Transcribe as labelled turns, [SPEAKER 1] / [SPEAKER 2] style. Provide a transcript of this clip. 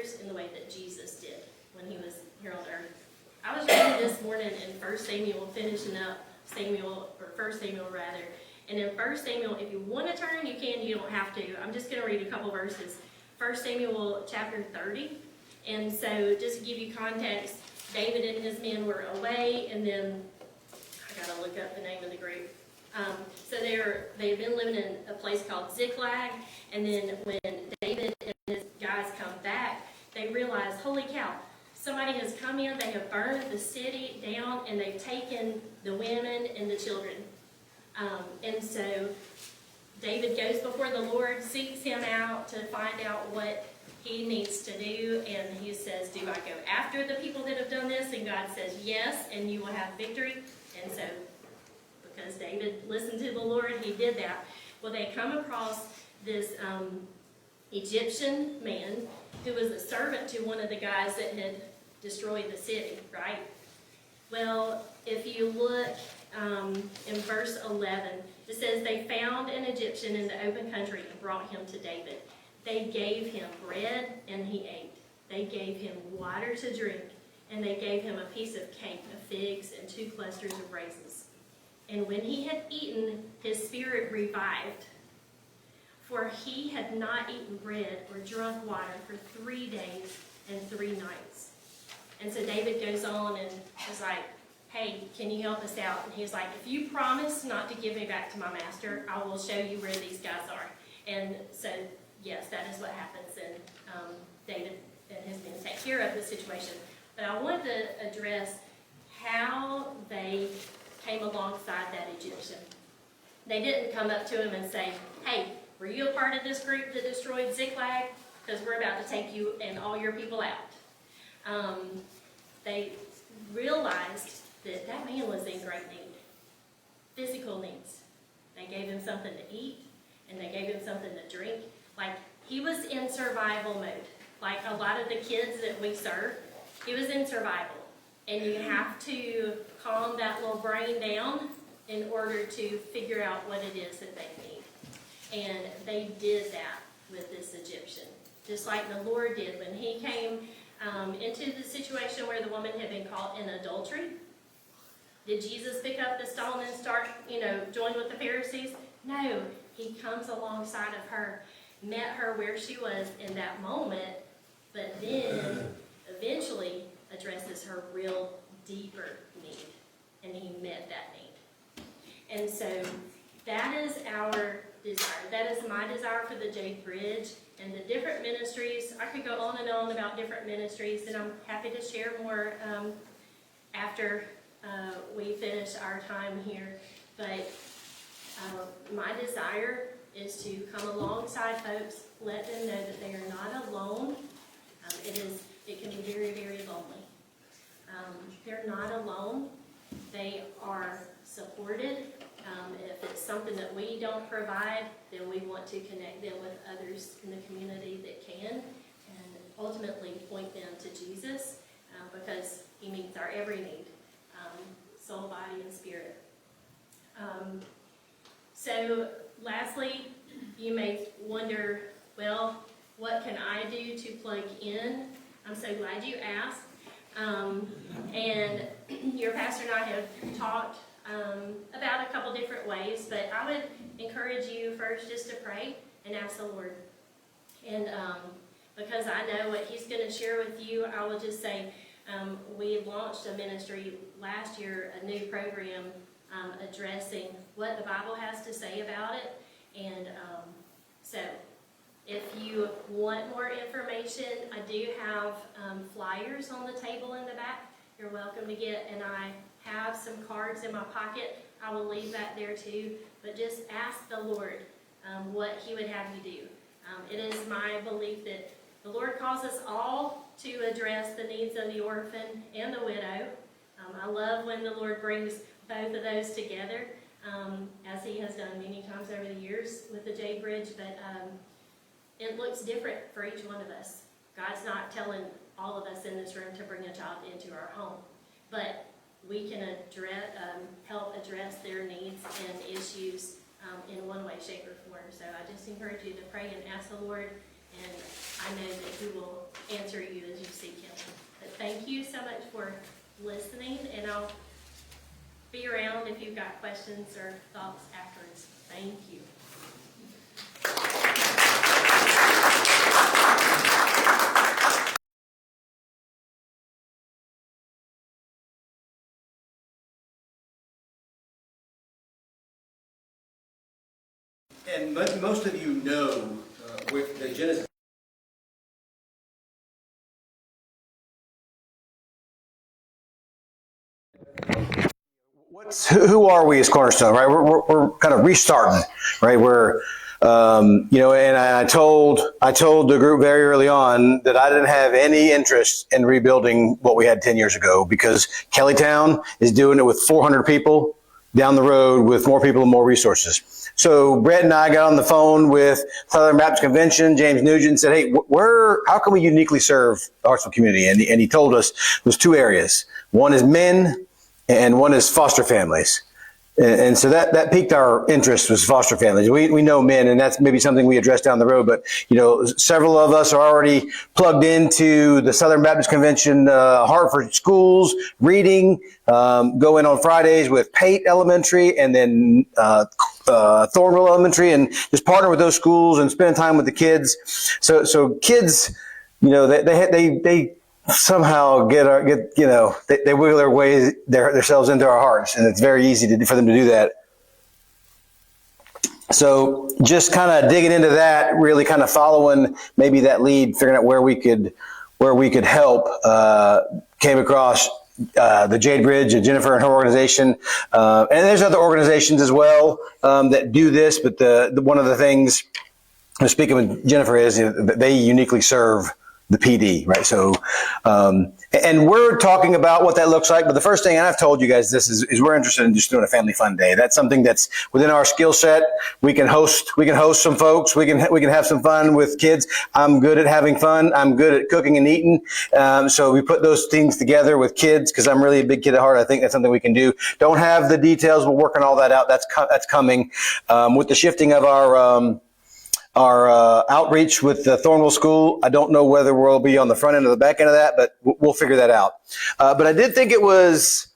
[SPEAKER 1] others in the way that Jesus did when he was here on earth. I was reading this morning in 1 Samuel, finishing up First Samuel rather. And in 1 Samuel, if you want to turn, you can, you don't have to. I'm just going to read a couple verses. 1 Samuel chapter 30. And so just to give you context, David and his men were away, and then I got to look up the name of the group. So they've been living in a place called Ziklag, and then when David and his guys come back, they realize, holy cow, somebody has come in, they have burned the city down, and they've taken the women and the children. And so David goes before the Lord, seeks him out to find out what he needs to do, and he says, do I go after the people that have done this? And God says, yes, and you will have victory. And so, because David listened to the Lord, he did that. Well, they come across this Egyptian man who was a servant to one of the guys that had destroyed the city, right? Well, if you look in verse 11, it says, they found an Egyptian in the open country and brought him to David. They gave him bread, and he ate. They gave him water to drink, and they gave him a piece of cake of figs and 2 clusters of raisins. And when he had eaten, his spirit revived, for he had not eaten bread or drunk water for 3 days and 3 nights. And so David goes on and is like, hey, can you help us out? And he's like, if you promise not to give me back to my master, I will show you where these guys are. And so, yes, that is what happens, and David and his men take care of the situation. But I wanted to address how they came alongside that Egyptian. They didn't come up to him and say, hey, were you a part of this group that destroyed Ziklag? Because we're about to take you and all your people out. They realized that that man was in great need. Physical needs. They gave him something to eat, and they gave him something to drink. Like, he was in survival mode. Like a lot of the kids that we serve, he was in survival. And you have to calm that little brain down in order to figure out what it is that they need. And they did that with this Egyptian. Just like the Lord did when he came into the situation where the woman had been caught in adultery. Did Jesus pick up the stone and start, join with the Pharisees? No, he comes alongside of her, met her where she was in that moment, but then eventually addresses her real deeper need, and he met that need. And so that is our desire. That is my desire for the Jade Bridge and the different ministries. I could go on and on about different ministries, and I'm happy to share more after we finish our time here. But my desire is to come alongside folks, let them know that they are not alone. It can be very, very lonely. They're not alone. They are supported. If it's something that we don't provide, then we want to connect them with others in the community that can, and ultimately point them to Jesus, because he meets our every need, soul, body, and spirit. So lastly, you may wonder, well, what can I do to plug in? I'm so glad you asked. And your pastor and I have talked about a couple different ways, but I would encourage you first just to pray and ask the Lord. And because I know what he's going to share with you, I will just say we launched a ministry last year, a new program addressing what the Bible has to say about it. And so if you want more information, I do have flyers on the table in the back you're welcome to get, and I have some cards in my pocket. I will leave that there too, but just ask the Lord what he would have you do. It is my belief that the Lord calls us all to address the needs of the orphan and the widow. I love when the Lord brings both of those together, as he has done many times over the years with the Jade Bridge, but it looks different for each one of us. God's not telling all of us in this room to bring a child into our home, but we can help address their needs and issues in one way, shape, or form. So I just encourage you to pray and ask the Lord, and I know that he will answer listening, and I'll be around if you've got questions or thoughts afterwards. Thank you.
[SPEAKER 2] And most of you know with the Genesis. Who are we as Cornerstone, right? We're kind of restarting, right? And I told the group very early on that I didn't have any interest in rebuilding what we had 10 years ago, because Kellytown is doing it with 400 people down the road with more people and more resources. So Brett and I got on the phone with Southern Baptist Convention, James Nugent, and said, hey, how can we uniquely serve the Hartsville community? And he told us there's two areas. One is men and one is foster families. And so that piqued our interest, was foster families. We know men, and that's maybe something we address down the road. But, several of us are already plugged into the Southern Baptist Convention, Hartford schools, reading, go in on Fridays with Pate Elementary and then Thornville Elementary, and just partner with those schools and spend time with the kids. So kids, they somehow they wiggle their way themselves into our hearts, and it's very easy for them to do that. So just kind of digging into that, really kind of following maybe that lead, figuring out where we could help, came across the Jade Bridge and Jennifer and her organization, and there's other organizations as well that do this. But one of the things, speaking with Jennifer, is that they uniquely serve the PD, right? So, and we're talking about what that looks like. But the first thing, and I've told you guys this, is we're interested in just doing a family fun day. That's something that's within our skill set. We can host some folks. We can have some fun with kids. I'm good at having fun. I'm good at cooking and eating. So we put those things together with kids, because I'm really a big kid at heart. I think that's something we can do. Don't have the details. We're working all that out. That's coming. With the shifting of our outreach with the Thornville School, I don't know whether we'll be on the front end or the back end of that, but we'll figure that out. But I did think it was